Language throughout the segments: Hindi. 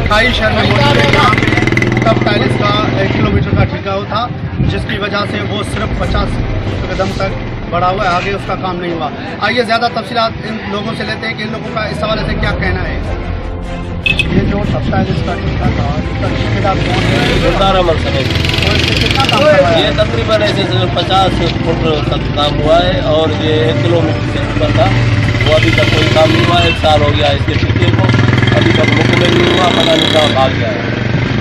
खाई शहर में मौजूद है, यहाँ पे तब टाइल्स का 1 किलोमीटर का ठेका था, जिसकी वजह से वो सिर्फ 50 कदम तक बढ़ा हुआ है, आगे उसका काम नहीं हुआ। आइए ज़्यादा तफसीलात इन लोगों से लेते हैं कि इन लोगों का इस हवाले से क्या कहना है। ये जो तब टाइल्स का ठेका था, इसका ठेकेदार कौन है? जोरदार अमल समय और इससे कितना काम करवाया ये है? तकरीबन ऐसे 50 फुट तक काम हुआ है और ये 1 किलोमीटर से ऊपर था, वो अभी तक कोई काम नहीं हुआ। 1 साल हो गया इसके ठेके को, अभी तक मुकम्मल नहीं हुआ, पता नहीं कहाँ भाग गया है,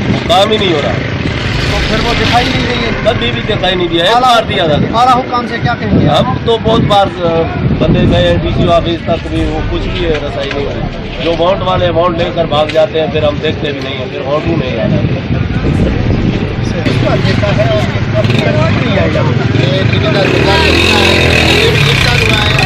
वो काम ही नहीं हो रहा। तो फिर वो दिखाई नहीं देंगे। कभी भी दिखाई नहीं दिया है, मार दिया था। आला हुक्म से क्या कहेंगे? हम तो बहुत बार बंदे गए डीसी ऑफिस तक भी, वो कुछ भी रसाई नहीं हुई। जो वाउंड वाले वाउंड लेकर भाग जाते हैं, फिर हम देखते भी नहीं हैं, फिर वाउंड ही नहीं आता। देखा है और ये कभी नहीं आएगा। ये ठेकेदार के साथ ये भी 1 साल हुआ है,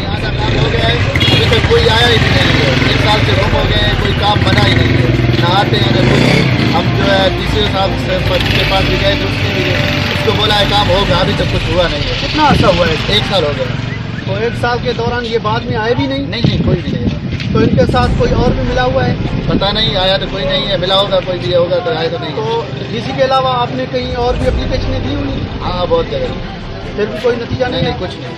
यहाँ का काम हो गया है, अभी तक कोई आया ही नहीं है। 1 साल से गुम हो गए हैं, कोई काम बना ही नहीं है, ना आते हैं ना कुछ। हम जो है डीसी साहब के पास भी गए, उसने भी उसको बोला है काम होगा, अभी तक कुछ हुआ नहीं है। कितना अर्सा हुआ है? 1 साल हो गया। तो 1 साल के दौरान ये बाद में आए भी नहीं? नहीं, कोई भी नहीं है। तो इनके साथ कोई और भी मिला हुआ है? पता नहीं, आया तो कोई नहीं है, मिला होगा कोई भी होगा, तो आया तो नहीं है। तो इसी के अलावा आपने कहीं और भी एप्लीकेशनें दी हुई? हाँ, बहुत जगह। फिर भी कोई नतीजा नहीं नहीं, है? कुछ नहीं।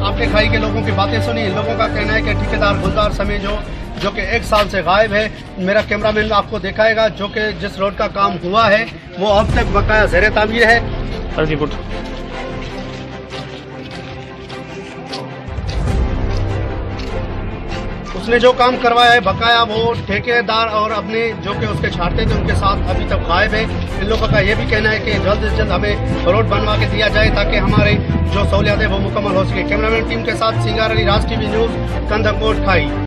आपने खाई के लोगों की बातें सुनी। इन लोगों का कहना है कि ठेकेदार गुलजार समी जो कि 1 साल से गायब है। मेरा कैमरामैन आपको दिखाएगा जो कि जिस रोड का काम हुआ है वो अब तक बकाया ज़ेर तामीर है। उसने जो काम करवाया है बकाया, वो ठेकेदार और अपने जो कि उसके छाड़ते थे उनके साथ अभी तक गायब है। इन लोगों का ये भी कहना है कि जल्द से जल्द हमें रोड बनवा के दिया जाए ताकि हमारे जो सहूलियत है वो मुकम्मल हो सके। कैमरामैन टीम के साथ सिंगार अली, राज टीवी न्यूज़, कंधाकोट खाई।